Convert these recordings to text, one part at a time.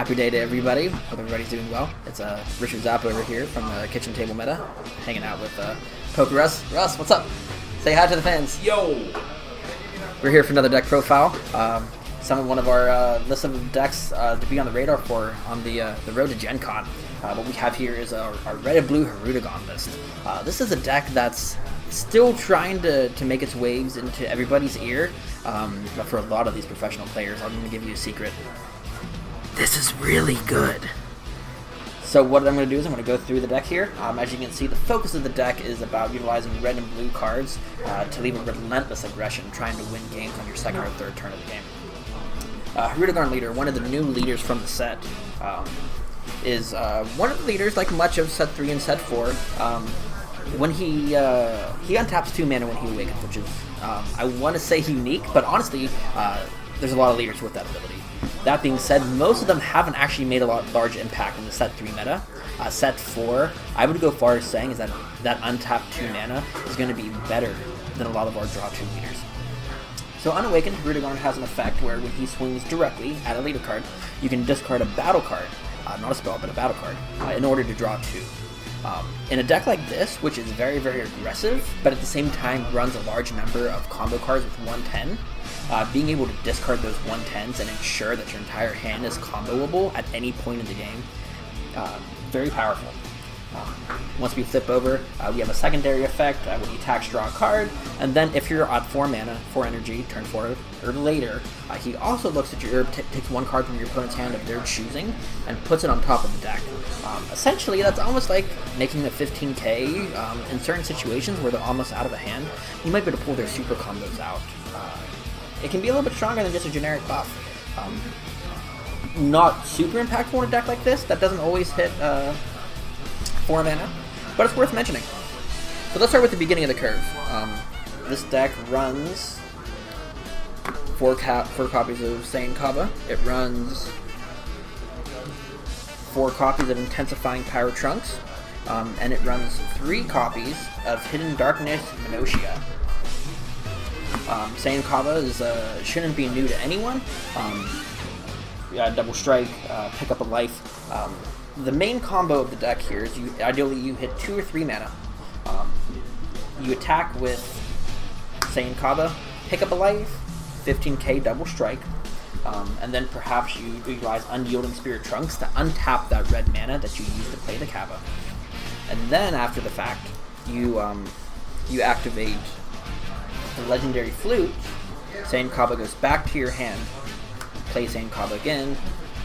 Happy day to everybody. Hope everybody's doing well. It's Richard Zappa over here from the Kitchen Table Meta, hanging out with PokeRuss. Russ, what's up? Say hi to the fans. Yo! We're here for another deck profile. One of our list of decks to be on the radar for on the road to Gencon. What we have here is our red and blue Hirudegarn list. This is a deck that's still trying to make its waves into everybody's ear, but for a lot of these professional players, I'm going to give you a secret. This is really good. So what I'm going to do is I'm going to go through the deck here. As you can see, the focus of the deck is about utilizing red and blue cards to leave a relentless aggression, trying to win games on your second or third turn of the game. Hirudegarn leader, one of the new leaders from the set, is one of the leaders, like much of set 3 and set 4. When he untaps 2 mana when he awakens, which is, I want to say unique, but honestly, there's a lot of leaders with that ability. That being said, most of them haven't actually made a large impact in the set 3 meta. Set 4, I would go far as saying is that untapped 2 mana is going to be better than a lot of our draw 2 leaders. So Unawakened, Hirudegarn has an effect where when he swings directly at a leader card, you can discard a battle card, not a spell, but a battle card, in order to draw 2. In a deck like this, which is very, very aggressive, but at the same time runs a large number of combo cards with 110, being able to discard those 110s and ensure that your entire hand is comboable at any point in the game, very powerful. Once we flip over, we have a secondary effect when he attacks, draw a card, and then if you're at 4 mana, 4 energy, turn 4 or later, he also looks at your herb, takes 1 card from your opponent's hand of their choosing, and puts it on top of the deck. Essentially, that's almost like making a 15k in certain situations where they're almost out of a hand. You might be able to pull their super combos out. It can be a little bit stronger than just a generic buff. Not super impactful in a deck like this that doesn't always hit 4 mana, but it's worth mentioning. So let's start with the beginning of the curve. This deck runs 4 copies of Saiyan Kaba. It runs 4 copies of Intensifying Power Trunks, and it runs 3 copies of Hidden Darkness Minotia. Saiyan Kaba shouldn't be new to anyone. Double strike, pick up a life. The main combo of the deck here is ideally you hit 2 or 3 mana. You attack with Saiyan Kaba, pick up a life, 15k double strike, and then perhaps you utilize Unyielding Spirit Trunks to untap that red mana that you use to play the Kaba. And then after the fact, you activate the legendary Flute. Saiyan Kaba goes back to your hand, play Saiyan Kaba again,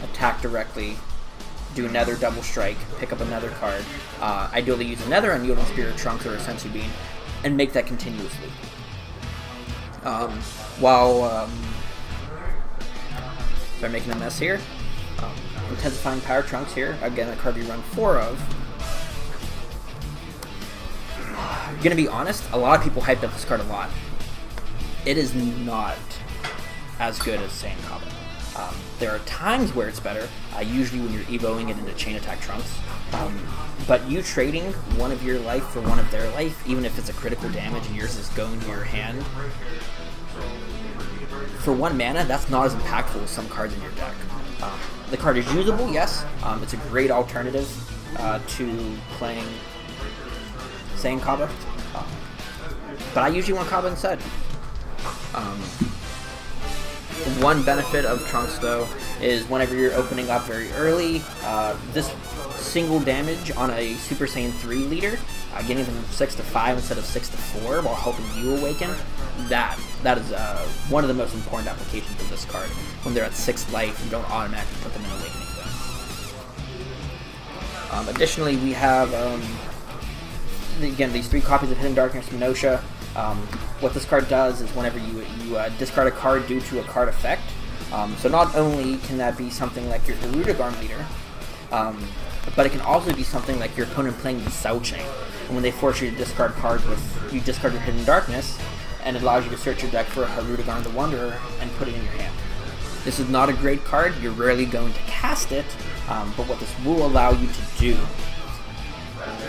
attack directly, do another double strike, pick up another card, ideally use another Unyielding Spirit Trunks or a Sensu Bean, and make that continuously. Sorry, making a mess here. Intensifying Power Trunks here, again a card you run 4 of. I'm gonna be honest, a lot of people hyped up this card a lot. It is not as good as Saiyan Kaba. There are times where it's better, usually when you're evoing it into Chain Attack Trunks. But you trading one of your life for one of their life, even if it's a critical damage and yours is going to your hand, for 1 mana, that's not as impactful as some cards in your deck. The card is usable, yes. It's a great alternative to playing Saiyan Kaba. But I usually want Kaba instead. One benefit of Trunks, though, is whenever you're opening up very early, this single damage on a Super Saiyan 3 leader, getting them 6 to 5 instead of 6 to 4 while helping you awaken, that is one of the most important applications of this card. When they're at 6 life, you don't automatically put them in Awakening Zone. Additionally, we have, again, these 3 copies of Hidden Darkness Minotia. What this card does is whenever you discard a card due to a card effect, so not only can that be something like your Hirudegarn leader, but it can also be something like your opponent playing the Cell Chain. And when they force you to discard cards you discard your Hidden Darkness, and it allows you to search your deck for a Hirudegarn the Wanderer and put it in your hand. This is not a great card, you're rarely going to cast it, but what this will allow you to do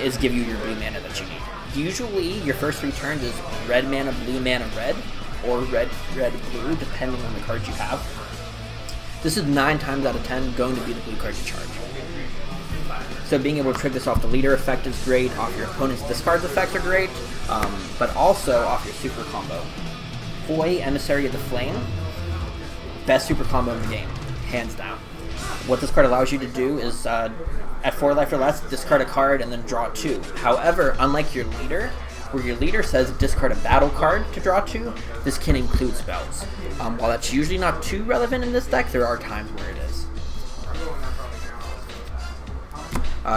is give you your blue mana that you need. Usually, your first 3 turns is red mana, blue mana, red, or red, blue, depending on the cards you have. This is 9 times out of 10 going to be the blue card to charge. So being able to trigger this off the leader effect is great, off your opponent's discards effects are great, but also off your super combo. Foy, Emissary of the Flame, best super combo in the game, hands down. What this card allows you to do is, at 4 life or less, discard a card and then draw 2. However, unlike your leader, where your leader says discard a battle card to draw 2, this can include spells. While that's usually not too relevant in this deck, there are times where it is.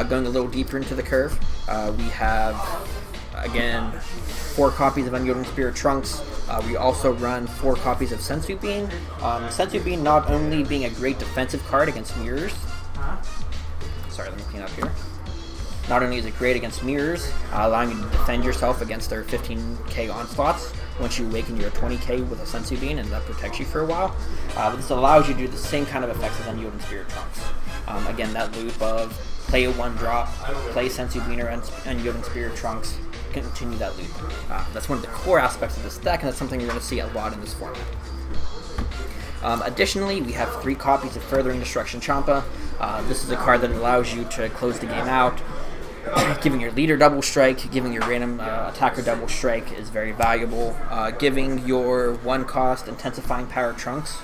Going a little deeper into the curve, we have, again, 4 copies of Unyielding Spirit Trunks. We also run 4 copies of Sensu Bean. Sensu Bean not only being a great defensive card against mirrors. Sorry, let me clean up here. Not only is it great against mirrors, allowing you to defend yourself against their 15k onslaughts. Once you awaken, you're a 20k with a Sensu Bean, and that protects you for a while. But this allows you to do the same kind of effects as Unyielding Spirit Trunks. Again, that loop of play a 1-drop, play Sensu Bean or Unyielding Spirit Trunks, continue that loop. That's one of the core aspects of this deck, and that's something you're going to see a lot in this format. Additionally, we have 3 copies of Furthering Destruction Champa. This is a card that allows you to close the game out. Giving your leader double strike, giving your random attacker double strike is very valuable. Giving your 1-cost Intensifying Power Trunks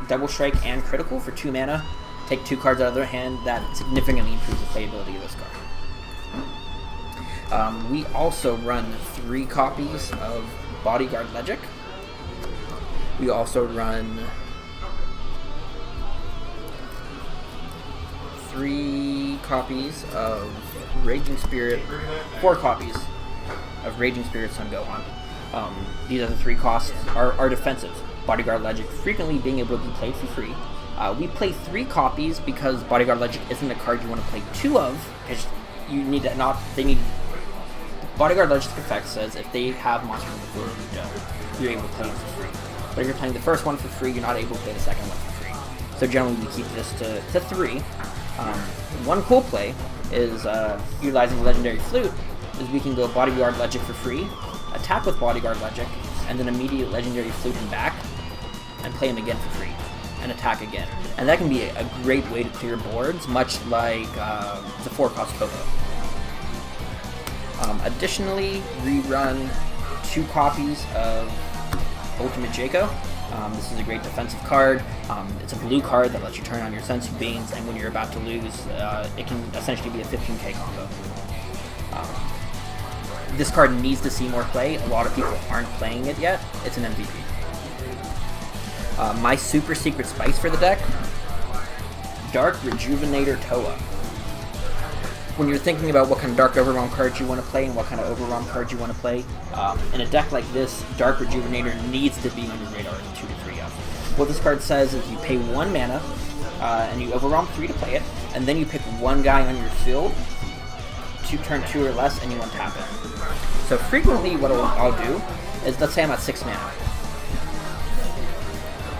double strike and critical for 2 mana. Take 2 cards out of their hand, that significantly improves the playability of this card. We also run 3 copies of Bodyguard Legic. We also run 3 copies of Raging Spirit, 4 copies of Raging Spirit Sun Gohan. These are the 3 costs, are defensive. Bodyguard Legic frequently being able to be played for free. We play 3 copies because Bodyguard Legic isn't a card you want to play 2 of, because you need to not, they need, Bodyguard Legic's effect says if they have monsters on the field you don't, you're able to play them for free. But if you're playing the first one for free, you're not able to play the second one for free. So generally we keep this to 3. One cool play is utilizing Legendary Flute, is we can go Bodyguard Legic for free, attack with Bodyguard Legic, and then immediate Legendary Flute him back, and play him again for free, and attack again. And that can be a great way to clear boards, much like the 4-cost Pogo. Additionally, we run 2 copies of Ultimate Jaco. This is a great defensive card. It's a blue card that lets you turn on your Sensu Beans, and when you're about to lose, it can essentially be a 15k combo. This card needs to see more play. A lot of people aren't playing it yet. It's an MVP. My super secret spice for the deck, Dark Rejuvenator Toa. When you're thinking about what kind of Dark Overwhelm cards you want to play and what kind of Overwhelm cards you want to play, in a deck like this, Dark Rejuvenator needs to be on your radar at 2 to 3 up. What this card says is you pay 1 mana, and you Overwhelm 3 to play it, and then you pick 1 guy on your field to turn 2 or less, and you untap it. So frequently what I'll do is, let's say I'm at 6 mana.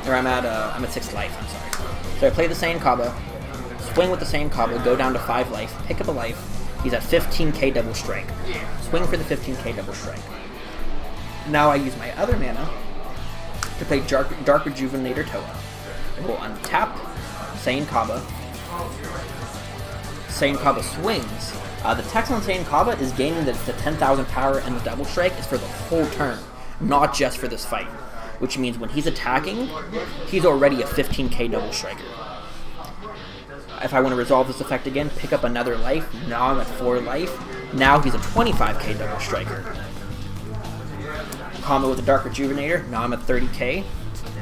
Or I'm at 6 life, I'm sorry. So I play the Saiyan Kaba, swing with the Saiyan Kaba, go down to 5 life, pick up a life, he's at 15k double strike. Swing for the 15k double strike. Now I use my other mana to play Dark Rejuvenator Toa. I will untap Saiyan Kaba. Saiyan Kaba swings. The text on Saiyan Kaba is gaining the 10,000 power and the double strike is for the whole turn, not just for this fight. Which means when he's attacking, he's already a 15k double striker. If I want to resolve this effect again, pick up another life. Now I'm at 4 life. Now he's a 25k double striker. Combo with the Dark Rejuvenator. Now I'm at 30k.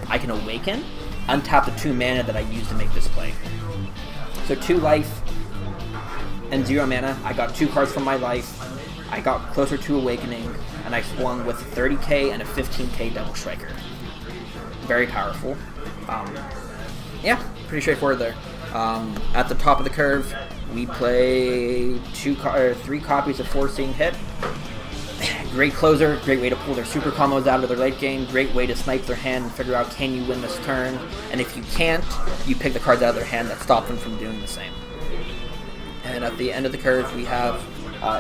I can awaken, untap the 2 mana that I used to make this play. So 2 life and 0 mana. I got 2 cards from my life. I got closer to awakening, and I swung with 30k and a 15k double striker. Very powerful. Yeah, pretty straightforward there. At the top of the curve, we play 3 copies of Forcing Hit. Great closer, great way to pull their super combos out of their late game, great way to snipe their hand and figure out, can you win this turn? And if you can't, you pick the cards out of their hand that stop them from doing the same. And at the end of the curve, we have,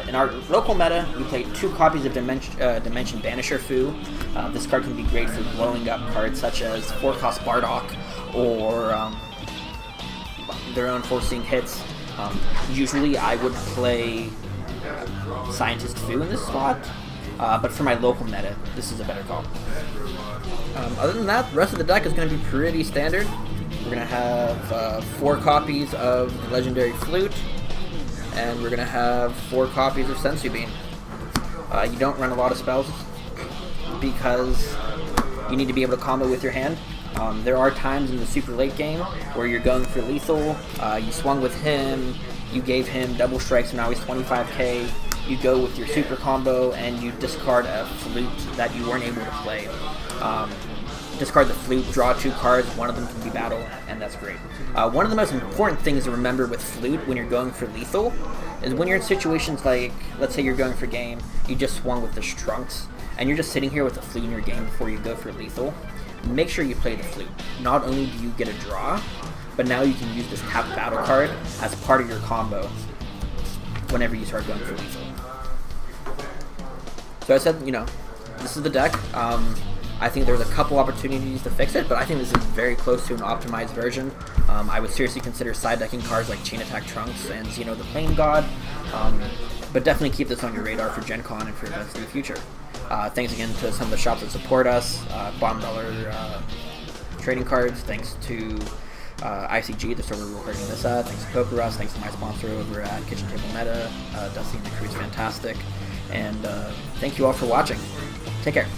in our local meta, we play 2 copies of Dimension Banisher Fu. This card can be great for blowing up cards such as 4-cost Bardock, or their own forcing hits. Usually I would play Scientist Fu in this slot, but for my local meta, this is a better call. Other than that, the rest of the deck is going to be pretty standard. We're going to have 4 copies of the Legendary Flute, and we're going to have 4 copies of Sensu Bean. You don't run a lot of spells because you need to be able to combo with your hand. There are times in the super late game where you're going for lethal, you swung with him, you gave him double strikes, and now he's 25k, you go with your super combo and you discard a Flute that you weren't able to play. Discard the Flute, draw 2 cards, one of them can be battle, and that's great. One of the most important things to remember with Flute when you're going for lethal is when you're in situations like, let's say you're going for game, you just swung with the Trunks, and you're just sitting here with the Flute in your game before you go for lethal. Make sure you play the Flute. Not only do you get a draw, but now you can use this tap battle card as part of your combo whenever you start going for lethal. So I said, this is the deck. I think there's a couple opportunities to fix it, but I think this is very close to an optimized version. I would seriously consider side decking cards like Chain Attack Trunks and Xeno the Flame God, but definitely keep this on your radar for Gen Con and for events in the future. Thanks again to some of the shops that support us, Bottom Dollar Trading Cards, thanks to ICG, the store we're recording this at, thanks to PokeRuss, thanks to my sponsor over at Kitchen Table Meta, Dusty and the crew's fantastic, and thank you all for watching. Take care.